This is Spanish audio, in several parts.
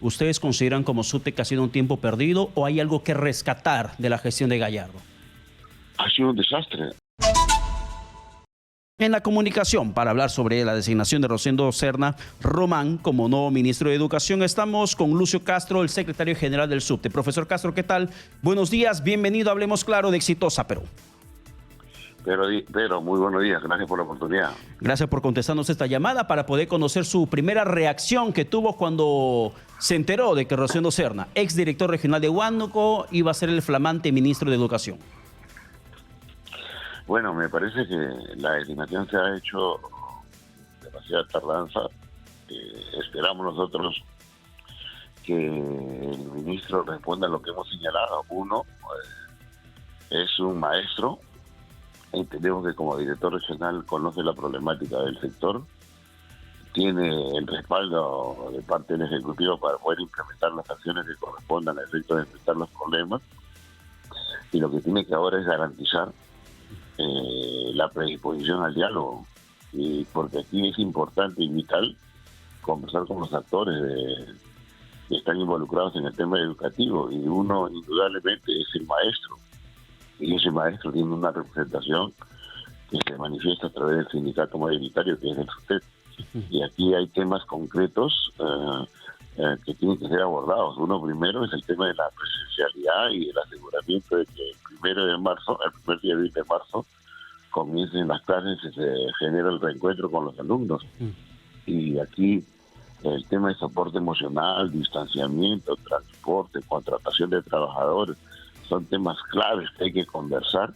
¿Ustedes consideran como SUTEC que ha sido un tiempo perdido o hay algo que rescatar de la gestión de Gallardo? Ha sido un desastre. En la comunicación, para hablar sobre la designación de Rosendo Serna Román como nuevo ministro de Educación, estamos con Lucio Castro, el secretario general del SUTEC. Profesor Castro, ¿qué tal? Buenos días, bienvenido a Hablemos Claro de Exitosa Perú. Pero muy buenos días, gracias por la oportunidad. Gracias por contestarnos esta llamada para poder conocer su primera reacción que tuvo cuando se enteró de que Rosendo Serna, exdirector regional de Huánuco, iba a ser el flamante ministro de Educación. Bueno, me parece que la designación se ha hecho demasiada tardanza. Esperamos nosotros que el ministro responda a lo que hemos señalado. Uno, es un maestro. Entendemos que como director regional conoce la problemática del sector, tiene el respaldo de parte del Ejecutivo para poder implementar las acciones que correspondan al efecto de enfrentar los problemas, y lo que tiene que ahora es garantizar la predisposición al diálogo, y porque aquí es importante y vital conversar con los actores que están involucrados en el tema educativo, y uno indudablemente es el maestro. Y ese maestro tiene una representación que se manifiesta a través del sindicato mayoritario, que es el SUTEC. Y aquí hay temas concretos que tienen que ser abordados. Uno primero es el tema de la presencialidad y el aseguramiento de que el primer día de marzo, comiencen las clases y se genera el reencuentro con los alumnos. Y aquí el tema de soporte emocional, distanciamiento, transporte, contratación de trabajadores, son temas claves que hay que conversar,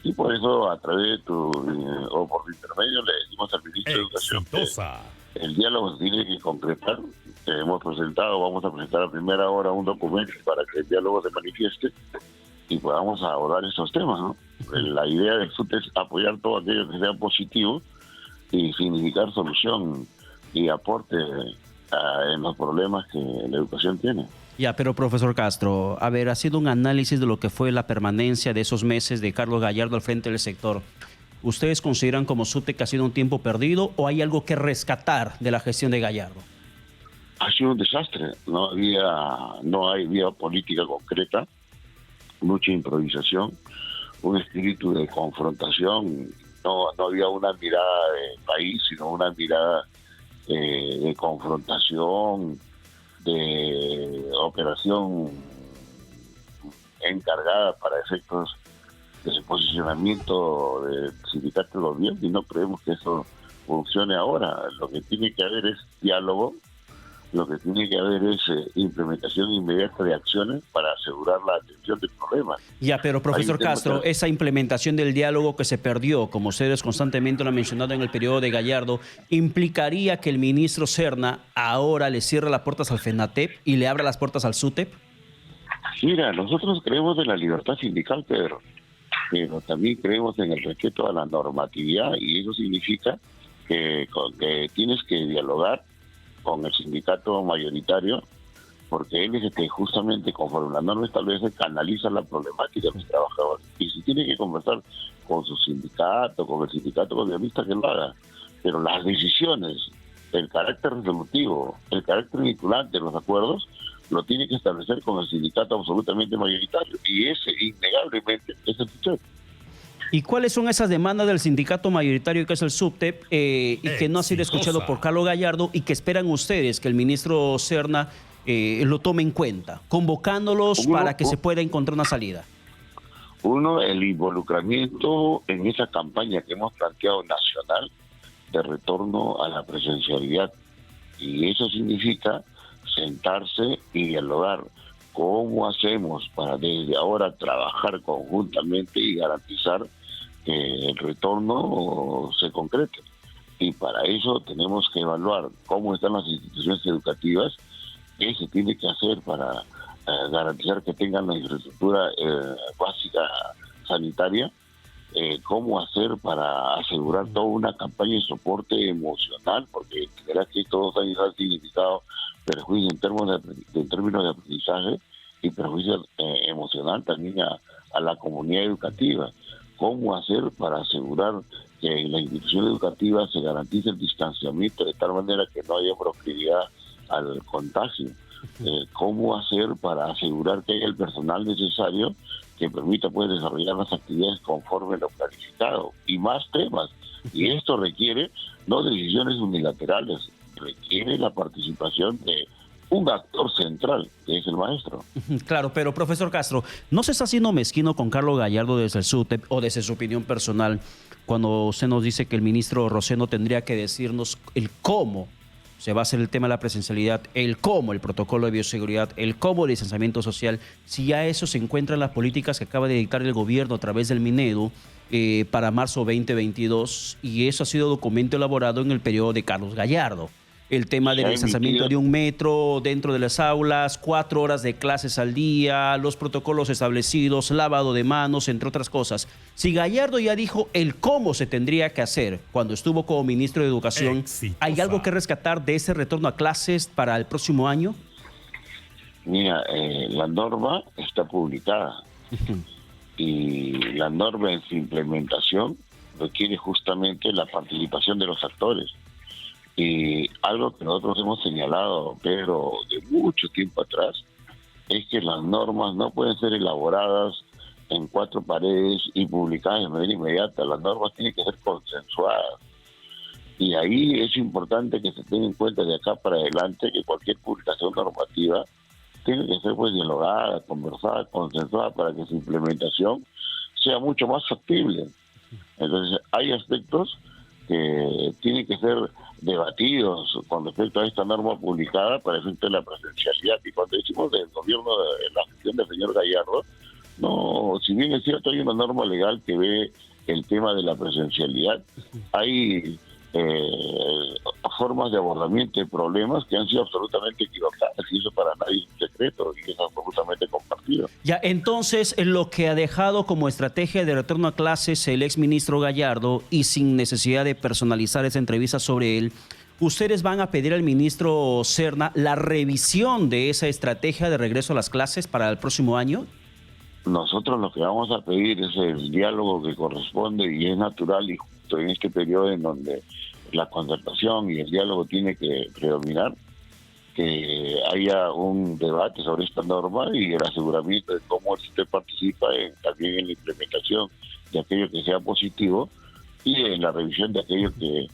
y por eso a través de o por tu intermedio le decimos al ministro de Educación que el diálogo se tiene que concretar. Vamos a presentar a primera hora un documento para que el diálogo se manifieste y podamos abordar esos temas, ¿no? La idea del SUT es apoyar todo aquello que sea positivo y significar solución y aporte en los problemas que la educación tiene. Ya, pero profesor Castro, a ver, ha sido un análisis de lo que fue la permanencia de esos meses de Carlos Gallardo al frente del sector. ¿Ustedes consideran como SUTEC que ha sido un tiempo perdido o hay algo que rescatar de la gestión de Gallardo? Ha sido un desastre. No había política concreta, mucha improvisación, un espíritu de confrontación. No había una mirada de país, sino una mirada de confrontación, de operación encargada para efectos de posicionamiento del sindicato de gobierno, y no creemos que eso funcione ahora. Lo que tiene que haber es diálogo, lo que tiene que haber es implementación inmediata de acciones para asegurar la atención del problema. Ya, pero profesor Castro, esa implementación del diálogo que se perdió, como ustedes constantemente lo han mencionado en el periodo de Gallardo, ¿implicaría que el ministro Serna ahora le cierre las puertas al FENATEP y le abra las puertas al SUTEP? Mira, nosotros creemos en la libertad sindical, Pedro, pero también creemos en el respeto a la normatividad, y eso significa que tienes que dialogar con el sindicato mayoritario, porque él es el que justamente, conforme la norma establece, canaliza la problemática de los trabajadores. Y si tiene que conversar con su sindicato, con el sindicato gobernista, que lo haga. Pero las decisiones, el carácter resolutivo, el carácter vinculante de los acuerdos, lo tiene que establecer con el sindicato absolutamente mayoritario. Y ese, innegablemente, es el SUTEP. ¿Y cuáles son esas demandas del sindicato mayoritario que es el SUTEP y que no ha sido escuchado por Carlos Gallardo y que esperan ustedes que el ministro Serna lo tome en cuenta, convocándolos para que se pueda encontrar una salida? Uno, el involucramiento en esa campaña que hemos planteado nacional de retorno a la presencialidad. Y eso significa sentarse y dialogar. ¿Cómo hacemos para desde ahora trabajar conjuntamente y garantizar que el retorno se concrete? Y para eso tenemos que evaluar cómo están las instituciones educativas, qué se tiene que hacer para garantizar que tengan la infraestructura básica sanitaria, cómo hacer para asegurar toda una campaña de soporte emocional, porque verás que todos han significado perjuicio en términos de aprendizaje y perjuicio emocional también a la comunidad educativa. ¿Cómo hacer para asegurar que en la institución educativa se garantice el distanciamiento de tal manera que no haya proclividad al contagio? cómo hacer para asegurar que haya el personal necesario que permita pues desarrollar las actividades conforme lo planificado y más temas. Y esto requiere no decisiones unilaterales, requiere la participación de un actor central, que es el maestro. Claro, pero profesor Castro, ¿no se está haciendo mezquino con Carlos Gallardo desde el SUTEP o desde su opinión personal cuando usted nos dice que el ministro Roseno tendría que decirnos el cómo se va a hacer el tema de la presencialidad, el cómo el protocolo de bioseguridad, el cómo el distanciamiento social, si ya eso se encuentra en las políticas que acaba de dictar el gobierno a través del Minedu para marzo 2022 y eso ha sido documento elaborado en el periodo de Carlos Gallardo? El tema del distanciamiento de 1 metro dentro de las aulas, 4 horas de clases al día, los protocolos establecidos, lavado de manos, entre otras cosas. Si Gallardo ya dijo el cómo se tendría que hacer cuando estuvo como ministro de Educación, Exitosa. ¿hay algo que rescatar de ese retorno a clases para el próximo año? Mira, la norma está publicada y la norma en su implementación requiere justamente la participación de los actores. Y algo que nosotros hemos señalado, pero de mucho tiempo atrás, es que las normas no pueden ser elaboradas en 4 paredes y publicadas de manera inmediata. Las normas tienen que ser consensuadas. Y ahí es importante que se tenga en cuenta de acá para adelante que cualquier publicación normativa tiene que ser pues dialogada, conversada, consensuada para que su implementación sea mucho más factible. Entonces hay aspectos que tienen que ser debatidos con respecto a esta norma publicada para efecto de la presencialidad. Y cuando decimos del gobierno, de la gestión del señor Gallardo, no, si bien es cierto hay una norma legal que ve el tema de la presencialidad, hay formas de abordamiento de problemas que han sido absolutamente equivocadas y eso para nadie es un secreto y es absolutamente compartido. Ya, entonces, lo que ha dejado como estrategia de retorno a clases el exministro Gallardo y sin necesidad de personalizar esa entrevista sobre él, ¿ustedes van a pedir al ministro Serna la revisión de esa estrategia de regreso a las clases para el próximo año? Nosotros lo que vamos a pedir es el diálogo que corresponde y es natural y justo en este periodo en donde la concertación y el diálogo tiene que predominar, que haya un debate sobre esta norma y el aseguramiento de cómo usted participa también en la implementación de aquello que sea positivo y en la revisión de aquello que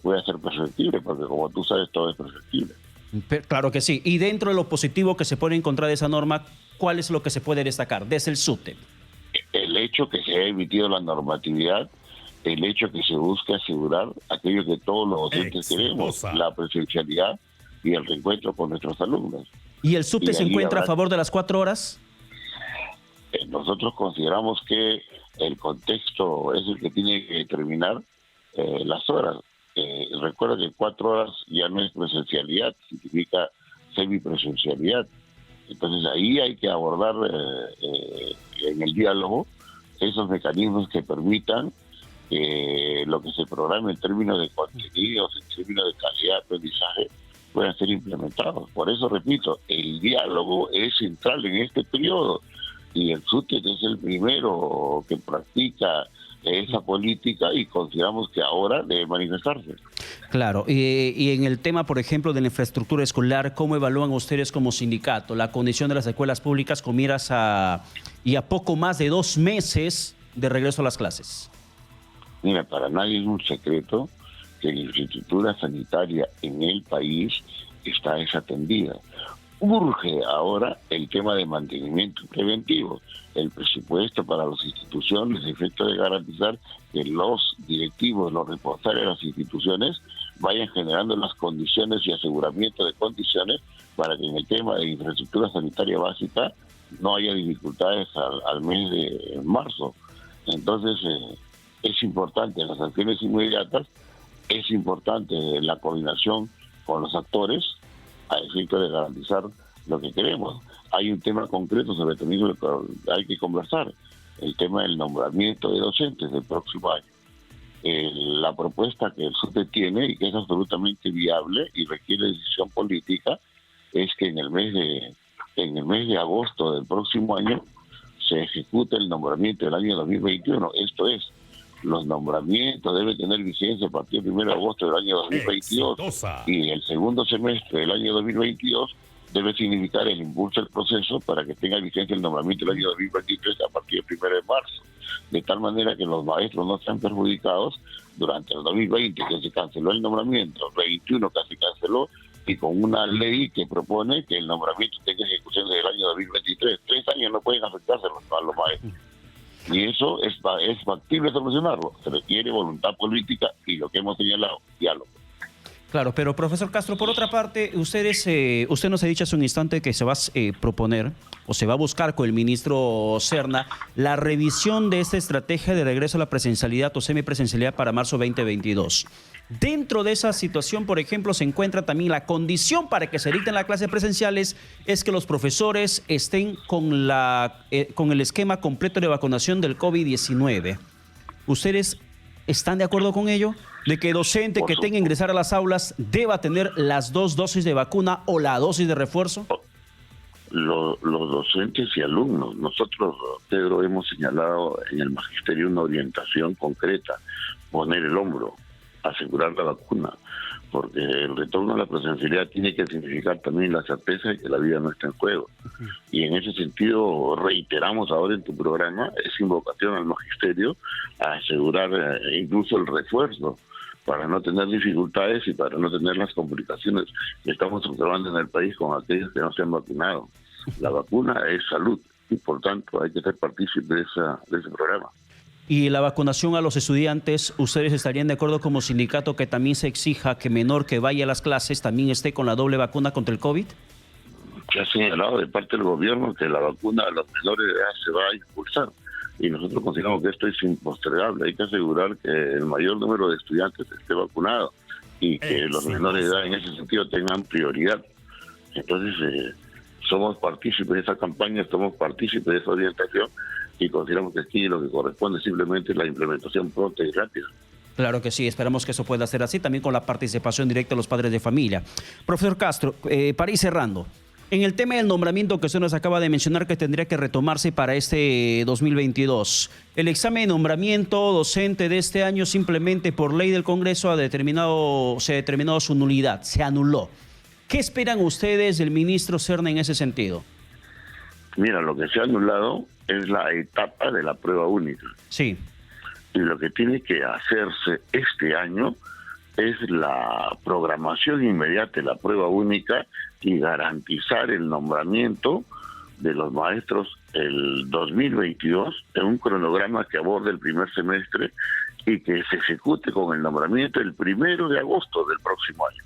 pueda ser perfectible, porque como tú sabes todo es perfectible. Claro que sí. Y dentro de lo positivo que se puede encontrar de esa norma, ¿cuál es lo que se puede destacar desde el SUTEP? El hecho que se haya emitido la normatividad, el hecho que se busque asegurar aquello que todos los docentes queremos, la presencialidad y el reencuentro con nuestros alumnos. ¿Y el SUTEP se encuentra a favor de las 4 horas? Nosotros consideramos que el contexto es el que tiene que determinar las horas. Recuerda que 4 horas ya no es presencialidad, significa semipresencialidad. Entonces ahí hay que abordar en el diálogo esos mecanismos que permitan lo que se programa en términos de contenidos, en términos de calidad de aprendizaje, puedan ser implementados. Por eso, repito, el diálogo es central en este periodo y el SUTEP es el primero que practica esa política y consideramos que ahora debe manifestarse. Claro, y en el tema, por ejemplo, de la infraestructura escolar, ¿cómo evalúan ustedes como sindicato la condición de las escuelas públicas con miras a poco más de 2 meses de regreso a las clases? Mira, para nadie es un secreto que la infraestructura sanitaria en el país está desatendida. Urge ahora el tema de mantenimiento preventivo, el presupuesto para las instituciones, el efecto de garantizar que los directivos, los responsables de las instituciones vayan generando las condiciones y aseguramiento de condiciones para que en el tema de infraestructura sanitaria básica no haya dificultades al mes de marzo. Entonces, es importante las acciones inmediatas, es importante la coordinación con los actores a efecto de garantizar lo que queremos. Hay un tema concreto sobre el mismo que hay que conversar, el tema del nombramiento de docentes del próximo año. La propuesta que el SUTEP tiene y que es absolutamente viable y requiere decisión política es que en el mes de agosto del próximo año se ejecute el nombramiento del año 2021. Esto es, los nombramientos deben tener vigencia a partir del 1 de agosto del año 2022 y el segundo semestre del año 2022 debe significar el impulso del proceso para que tenga vigencia el nombramiento del año 2023 a partir del 1 de marzo, de tal manera que los maestros no sean perjudicados durante el 2020, que se canceló el nombramiento, 21 que se canceló, y con una ley que propone que el nombramiento tenga ejecución desde el año 2023. 3 años no pueden afectarse a los maestros. Y eso es factible solucionarlo. Se requiere voluntad política y lo que hemos señalado, diálogo. Claro, pero profesor Castro, por otra parte, usted nos ha dicho hace un instante que se va a proponer o se va a buscar con el ministro Serna la revisión de esta estrategia de regreso a la presencialidad o semipresencialidad para marzo 2022. Dentro de esa situación, por ejemplo, se encuentra también la condición para que se dicten las clases presenciales es que los profesores estén con el esquema completo de vacunación del COVID-19. ¿Ustedes están de acuerdo con ello? De que docente que tenga que ingresar a las aulas deba tener las 2 dosis de vacuna o la dosis de refuerzo. Los docentes y alumnos, nosotros, Pedro, hemos señalado en el magisterio una orientación concreta: poner el hombro, asegurar la vacuna, porque el retorno a la presencialidad tiene que significar también la certeza de que la vida no está en juego. Y en ese sentido reiteramos ahora en tu programa esa invocación al magisterio a asegurar incluso el refuerzo para no tener dificultades y para no tener las complicaciones que estamos observando en el país con aquellos que no se han vacunado. La vacuna es salud y por tanto hay que ser partícipe de ese programa. Y la vacunación a los estudiantes, ¿ustedes estarían de acuerdo como sindicato que también se exija que menor que vaya a las clases también esté con la doble vacuna contra el COVID? Se ha señalado de parte del gobierno que la vacuna a los menores de edad se va a impulsar y nosotros consideramos que esto es impostergable. Hay que asegurar que el mayor número de estudiantes esté vacunado y que los menores de edad en ese sentido tengan prioridad. Entonces, somos partícipes de esa campaña, somos partícipes de esa orientación y consideramos que aquí lo que corresponde simplemente es la implementación pronta y rápida. Claro que sí, esperamos que eso pueda ser así, también con la participación directa de los padres de familia. Profesor Castro, para ir cerrando, en el tema del nombramiento que usted nos acaba de mencionar que tendría que retomarse para este 2022, el examen de nombramiento docente de este año simplemente por ley del Congreso se ha determinado su nulidad, se anuló. ¿Qué esperan ustedes del ministro Serna en ese sentido? Mira, lo que se ha anulado es la etapa de la prueba única. Sí. Y lo que tiene que hacerse este año es la programación inmediata de la prueba única y garantizar el nombramiento de los maestros el 2022 en un cronograma que aborde el primer semestre y que se ejecute con el nombramiento el 1 de agosto del próximo año.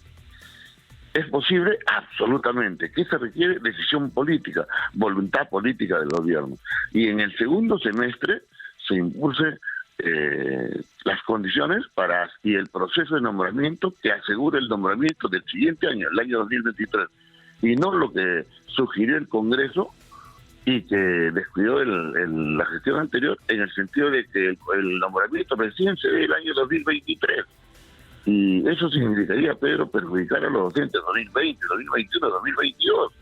¿Es posible? Absolutamente. ¿Qué se requiere? Decisión política, voluntad política del gobierno. Y en el segundo semestre se impulse las condiciones y el proceso de nombramiento que asegure el nombramiento del siguiente año, el año 2023. Y no lo que sugirió el Congreso y que descuidó la gestión anterior en el sentido de que el nombramiento recién se dé el año 2023. Y eso significaría, Pedro, perjudicar a los docentes 2020, 2021, 2022.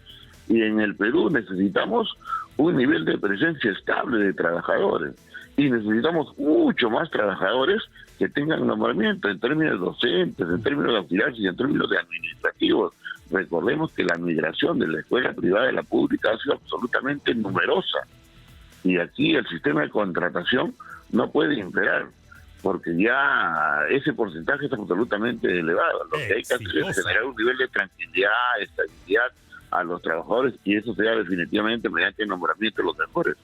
Y en el Perú necesitamos un nivel de presencia estable de trabajadores. Y necesitamos mucho más trabajadores que tengan nombramiento en términos docentes, en términos de auxiliares y en términos de administrativos. Recordemos que la migración de la escuela privada a la pública ha sido absolutamente numerosa. Y aquí el sistema de contratación no puede imperar, porque ya ese porcentaje es absolutamente elevado. Lo que hay que hacer es generar un nivel de tranquilidad, estabilidad a los trabajadores, y eso se da definitivamente mediante el nombramiento de los mejores.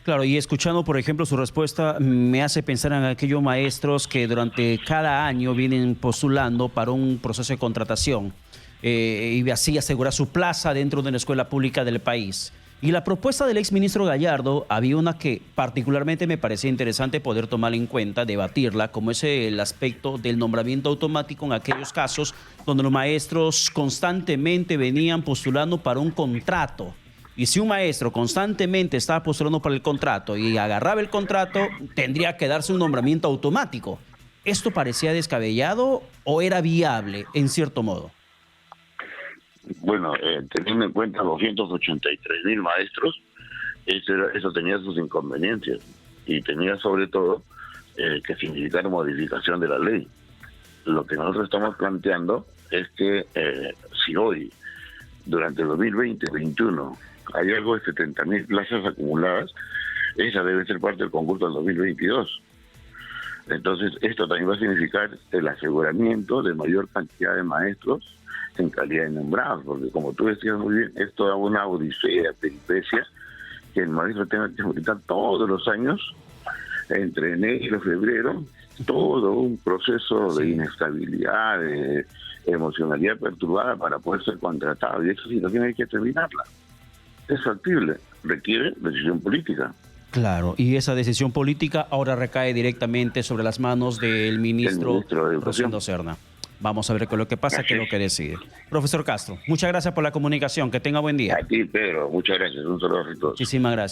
Claro, y escuchando, por ejemplo, su respuesta, me hace pensar en aquellos maestros que durante cada año vienen postulando para un proceso de contratación y así asegurar su plaza dentro de una escuela pública del país. Y la propuesta del exministro Gallardo, había una que particularmente me parecía interesante poder tomar en cuenta, debatirla, como es el aspecto del nombramiento automático en aquellos casos donde los maestros constantemente venían postulando para un contrato. Y si un maestro constantemente estaba postulando para el contrato y agarraba el contrato, tendría que darse un nombramiento automático. ¿Esto parecía descabellado o era viable en cierto modo? Bueno, teniendo en cuenta 283,000 maestros, eso tenía sus inconveniencias y tenía sobre todo que significar modificación de la ley. Lo que nosotros estamos planteando es que si hoy durante el 2020-21 hay algo de 70.000 plazas acumuladas, esa debe ser parte del concurso del 2022. Entonces, esto también va a significar el aseguramiento de mayor cantidad de maestros en calidad de nombrados, porque como tú decías muy bien, es toda una odisea, peripecia, que el maestro tenga que solicitar todos los años, entre enero y febrero, todo un proceso de inestabilidad, de emocionalidad perturbada para poder ser contratado, y esa situación hay que terminarla. Es factible, requiere decisión política. Claro, y esa decisión política ahora recae directamente sobre las manos del ministro Rosendo Serna. Vamos a ver qué es lo que pasa, qué es lo que decide. Profesor Castro, muchas gracias por la comunicación, que tenga buen día. A ti, Pedro, muchas gracias, un saludo a todos. Muchísimas gracias.